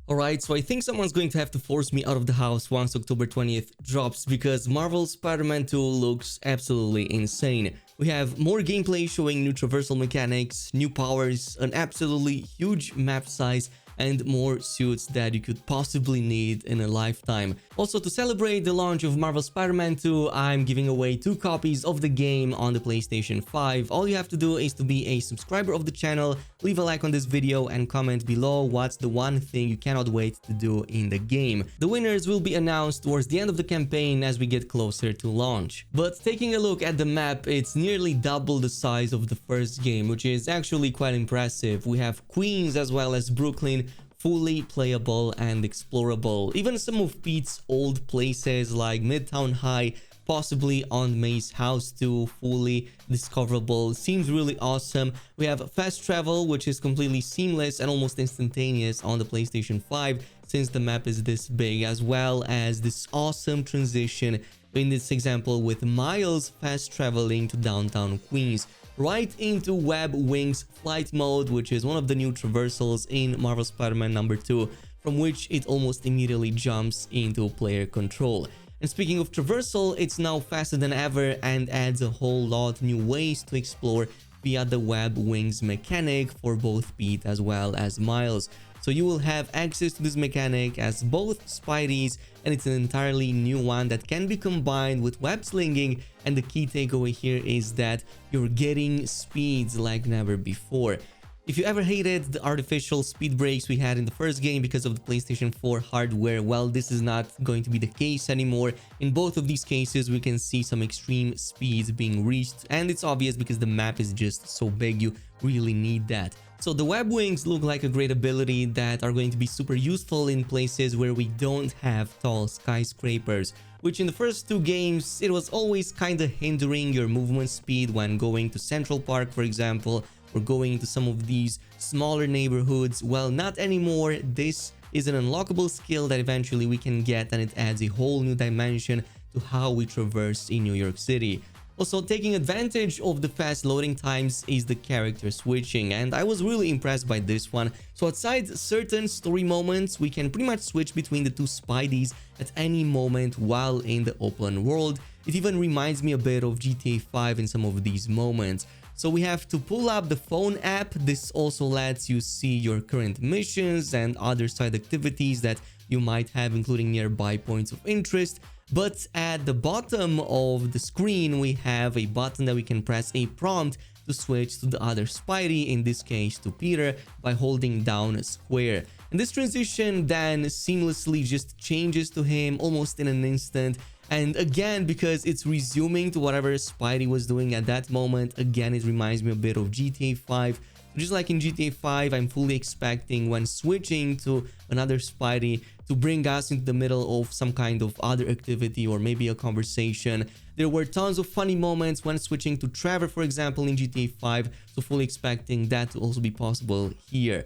Alright, so I think someone's going to have to force me out of the house once October 20th drops because Marvel's Spider-Man 2 looks absolutely insane. We have more gameplay showing new traversal mechanics, new powers, an absolutely huge map size, and more suits that you could possibly need in a lifetime. Also, to celebrate the launch of Marvel Spider-Man 2, I'm giving away 2 copies of the game on the PlayStation 5. All you have to do is to be a subscriber of the channel, leave a like on this video, and comment below what's the one thing you cannot wait to do in the game. The winners will be announced towards the end of the campaign as we get closer to launch. But taking a look at the map, it's nearly double the size of the first game, which is actually quite impressive. We have Queens as well as Brooklyn, fully playable and explorable. Even some of Pete's old places like Midtown High, possibly on May's house too, fully discoverable. Seems really awesome. We have fast travel, which is completely seamless and almost instantaneous on the PlayStation 5 since the map is this big, as well as this awesome transition in this example with Miles fast traveling to downtown Queens right into Web Wings flight mode, which is one of the new traversals in Marvel Spider-Man number 2, from which it almost immediately jumps into player control. And speaking of traversal, it's now faster than ever and adds a whole lot new ways to explore via the Web Wings mechanic for both Pete as well as Miles. So you will have access to this mechanic as both Spideys, and it's an entirely new one that can be combined with web slinging, and the key takeaway here is that you're getting speeds like never before. If you ever hated the artificial speed breaks we had in the first game because of the PlayStation 4 hardware, well, this is not going to be the case anymore. In both of these cases, we can see some extreme speeds being reached, and it's obvious because the map is just so big, you really need that. So the web wings look like a great ability that are going to be super useful in places where we don't have tall skyscrapers, which in the first 2 games, it was always kinda hindering your movement speed when going to Central Park, for example, or going into some of these smaller neighborhoods. Well, not anymore. This is an unlockable skill that eventually we can get, and it adds a whole new dimension to how we traverse in New York City. Also, taking advantage of the fast loading times is the character switching, and I was really impressed by this one. So outside certain story moments, we can pretty much switch between the 2 Spideys at any moment while in the open world. It even reminds me a bit of GTA 5 in some of these moments. So we have to pull up the phone app. This also lets you see your current missions and other side activities that you might have, including nearby points of interest. But at the bottom of the screen, we have a button that we can press a prompt to switch to the other Spidey, in this case to Peter, by holding down square. And this transition then seamlessly just changes to him almost in an instant. And again, because it's resuming to whatever Spidey was doing at that moment, again, it reminds me a bit of GTA 5. Just like in GTA 5, I'm fully expecting when switching to another Spidey to bring us into the middle of some kind of other activity or maybe a conversation. There were tons of funny moments when switching to Trevor, for example, in GTA 5, so fully expecting that to also be possible here.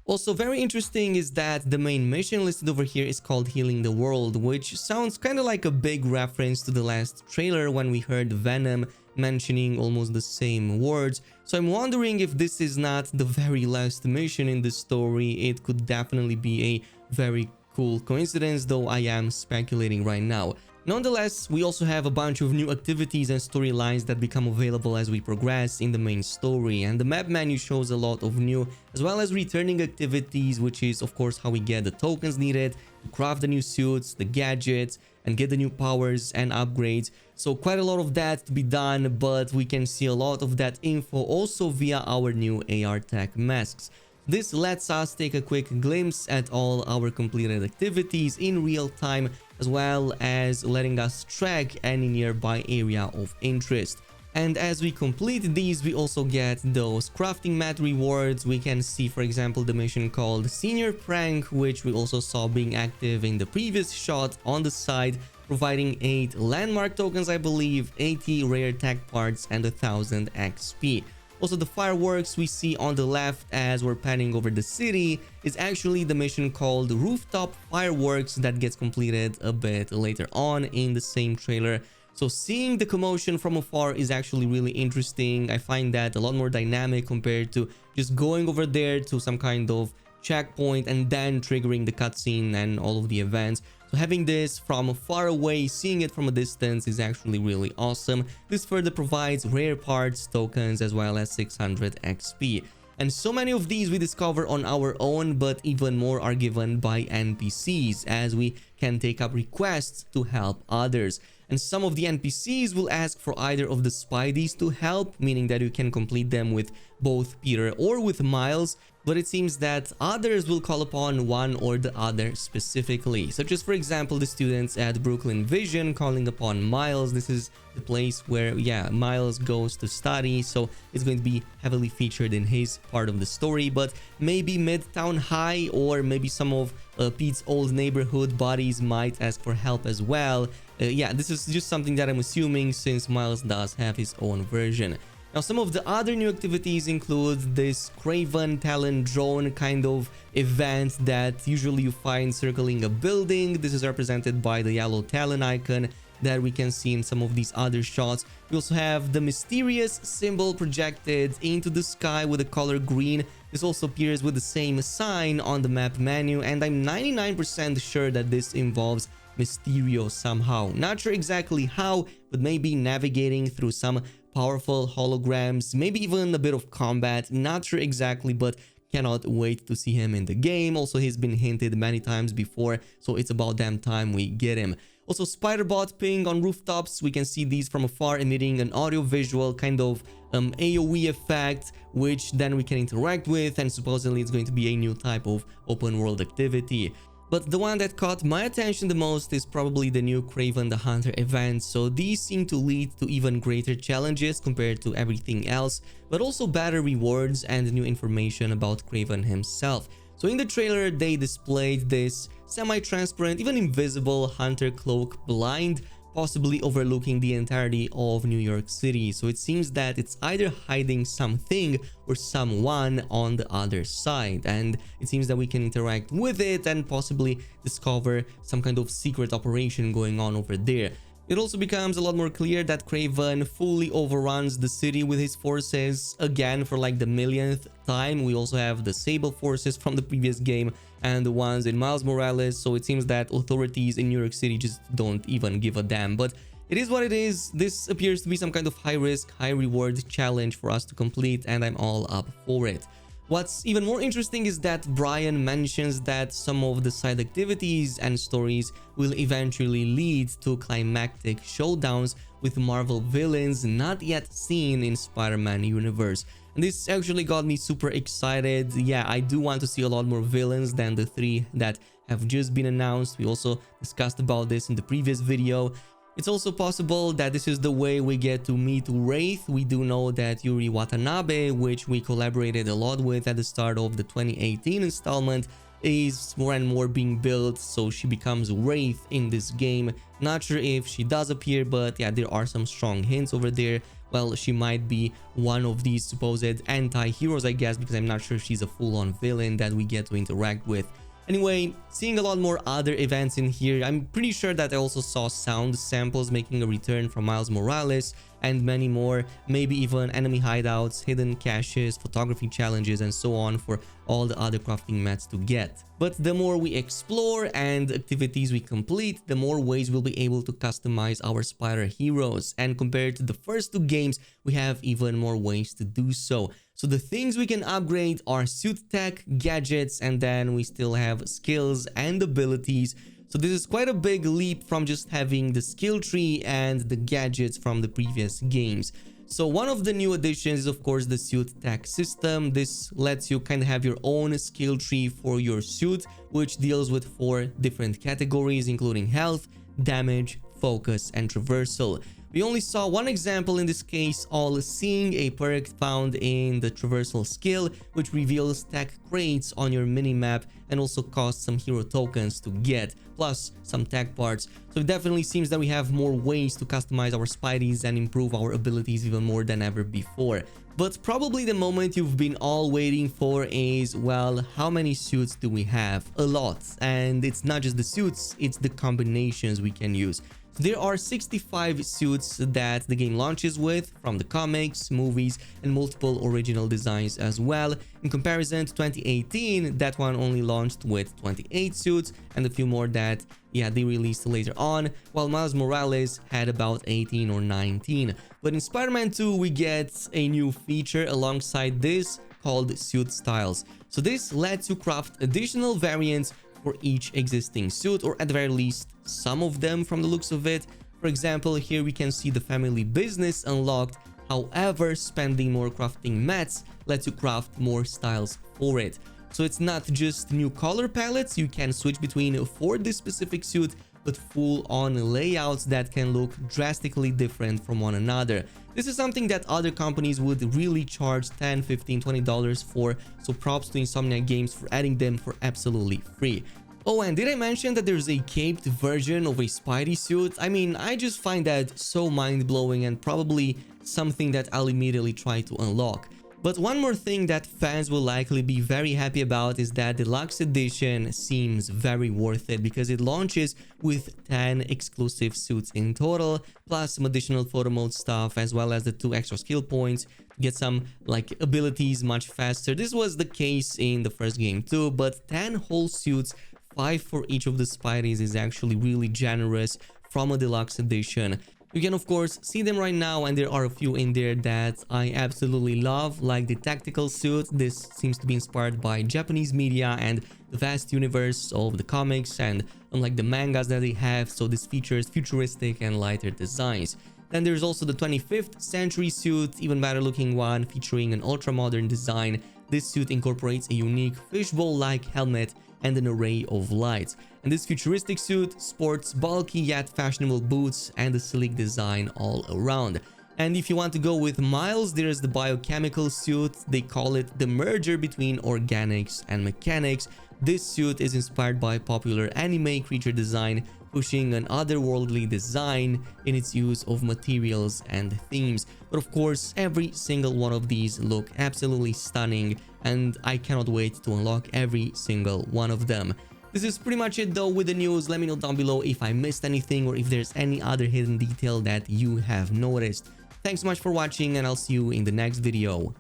Also, very interesting is that the main mission listed over here is called Healing the World, which sounds kind of like a big reference to the last trailer when we heard Venom mentioning almost the same words. So I'm wondering if this is not the very last mission in the story. It could definitely be a very cool coincidence, though I am speculating right now. Nonetheless, we also have a bunch of new activities and storylines that become available as we progress in the main story, and the map menu shows a lot of new as well as returning activities, which is of course how we get the tokens needed to craft the new suits, the gadgets, and get the new powers and upgrades. So quite a lot of that to be done, but we can see a lot of that info also via our new AR tech masks. This lets us take a quick glimpse at all our completed activities in real time, as well as letting us track any nearby area of interest. And as we complete these, we also get those crafting mat rewards. We can see, for example, the mission called Senior Prank, which we also saw being active in the previous shot on the side, providing 8 landmark tokens, I believe, 80 rare tech parts, and 1000 XP. Also, the fireworks we see on the left as we're panning over the city is actually the mission called Rooftop Fireworks that gets completed a bit later on in the same trailer. So seeing the commotion from afar is actually really interesting. I find that a lot more dynamic compared to just going over there to some kind of checkpoint and then triggering the cutscene and all of the events. So having this from far away, seeing it from a distance is actually really awesome. This further provides rare parts, tokens, as well as 600 XP. And so many of these we discover on our own, but even more are given by NPCs, as we can take up requests to help others. And some of the NPCs will ask for either of the Spideys to help, meaning that you can complete them with both Peter or with Miles, but it seems that others will call upon one or the other specifically, such as for example the students at Brooklyn Vision calling upon Miles. This is the place where Miles goes to study, so it's going to be heavily featured in his part of the story. But maybe Midtown High or maybe some of Pete's old neighborhood buddies might ask for help as well. This is just something that I'm assuming, since Miles does have his own version. Now, some of the other new activities include this Kraven Talon drone kind of event that usually you find circling a building. This is represented by the yellow Talon icon that we can see in some of these other shots. We also have the mysterious symbol projected into the sky with the color green. This also appears with the same sign on the map menu, and I'm 99% sure that this involves Mysterio somehow. Not sure exactly how, but maybe navigating through some powerful holograms, maybe even a bit of combat. Not sure exactly, but cannot wait to see him in the game. Also, he's been hinted many times before, so it's about damn time we get him. Also, Spiderbot ping on rooftops. We can see these from afar, emitting an audio-visual kind of AoE effect, which then we can interact with, and supposedly it's going to be a new type of open-world activity. But the one that caught my attention the most is probably the new Kraven the Hunter event. So these seem to lead to even greater challenges compared to everything else, but also better rewards and new information about Kraven himself. So in the trailer, they displayed this semi-transparent, even invisible hunter cloak blind, possibly overlooking the entirety of New York City. So it seems that it's either hiding something or someone on the other side, and it seems that we can interact with it and possibly discover some kind of secret operation going on over there. It also becomes a lot more clear that Kraven fully overruns the city with his forces again for like the millionth time. We also have the Sable forces from the previous game and the ones in Miles Morales, so it seems that authorities in New York City just don't even give a damn. But it is what it is. This appears to be some kind of high risk, high reward challenge for us to complete, and I'm all up for it. What's even more interesting is that Brian mentions that some of the side activities and stories will eventually lead to climactic showdowns with Marvel villains not yet seen in Spider-Man universe. And this actually got me super excited. Yeah, I do want to see a lot more villains than the 3 that have just been announced. We also discussed about this in the previous video. It's also possible that this is the way we get to meet Wraith. We do know that Yuri Watanabe, which we collaborated a lot with at the start of the 2018 installment, is more and more being built, so she becomes Wraith in this game. Not sure if she does appear, but yeah, there are some strong hints over there. Well, she might be one of these supposed anti-heroes, I guess, because I'm not sure if she's a full-on villain that we get to interact with. Anyway, seeing a lot more other events in here, I'm pretty sure that I also saw sound samples making a return from Miles Morales, and many more, maybe even enemy hideouts, hidden caches, photography challenges, and so on for all the other crafting mats to get. But the more we explore and activities we complete, the more ways we'll be able to customize our Spider heroes, and compared to the first 2 games, we have even more ways to do so. So the things we can upgrade are suit tech, gadgets, and then we still have skills and abilities. So this is quite a big leap from just having the skill tree and the gadgets from the previous games. So one of the new additions is of course the suit tech system. This lets you kind of have your own skill tree for your suit, which deals with 4 different categories, including health, damage, focus, and traversal. We only saw one example in this case, all seeing a perk found in the Traversal skill, which reveals tech crates on your minimap and also costs some hero tokens to get, plus some tech parts. So it definitely seems that we have more ways to customize our Spideys and improve our abilities even more than ever before. But probably the moment you've been all waiting for is, well, how many suits do we have? A lot. And it's not just the suits, it's the combinations we can use. So there are 65 suits that the game launches with from the comics, movies, and multiple original designs as well. In comparison to 2018, that one only launched with 28 suits and a few more that, yeah, they released later on, while Miles Morales had about 18 or 19. But in Spider-Man 2, we get a new feature alongside this called Suit Styles. So this lets you craft additional variants for each existing suit, or at the very least, some of them from the looks of it. For example, here we can see the family business unlocked. However, spending more crafting mats lets you craft more styles for it. So it's not just new color palettes you can switch between for this specific suit, but full-on layouts that can look drastically different from one another. This is something that other companies would really charge $10, $15, $20 for, so props to Insomniac Games for adding them for absolutely free. Oh, and did I mention that there's a caped version of a Spidey suit? I mean, I just find that so mind-blowing and probably something that I'll immediately try to unlock. But one more thing that fans will likely be very happy about is that Deluxe Edition seems very worth it because it launches with 10 exclusive suits in total, plus some additional photo mode stuff, as well as the 2 extra skill points to get some like abilities much faster. This was the case in the first game too, but 10 whole suits, 5 for each of the Spideys, is actually really generous from a Deluxe Edition. You can of course see them right now, and there are a few in there that I absolutely love, like the tactical suit. This seems to be inspired by Japanese media and the vast universe of the comics, and unlike the mangas that they have, so this features futuristic and lighter designs. Then there's also the 25th century suit, even better looking one, featuring an ultra modern design. This suit incorporates a unique fishbowl-like helmet and an array of lights. And this futuristic suit sports bulky yet fashionable boots and a sleek design all around. And if you want to go with Miles, there's the biochemical suit. They call it the merger between organics and mechanics. This suit is inspired by popular anime creature design, pushing an otherworldly design in its use of materials and themes. But of course, every single one of these look absolutely stunning, and I cannot wait to unlock every single one of them. This is pretty much it though with the news. Let me know down below if I missed anything or if there's any other hidden detail that you have noticed. Thanks so much for watching, and I'll see you in the next video.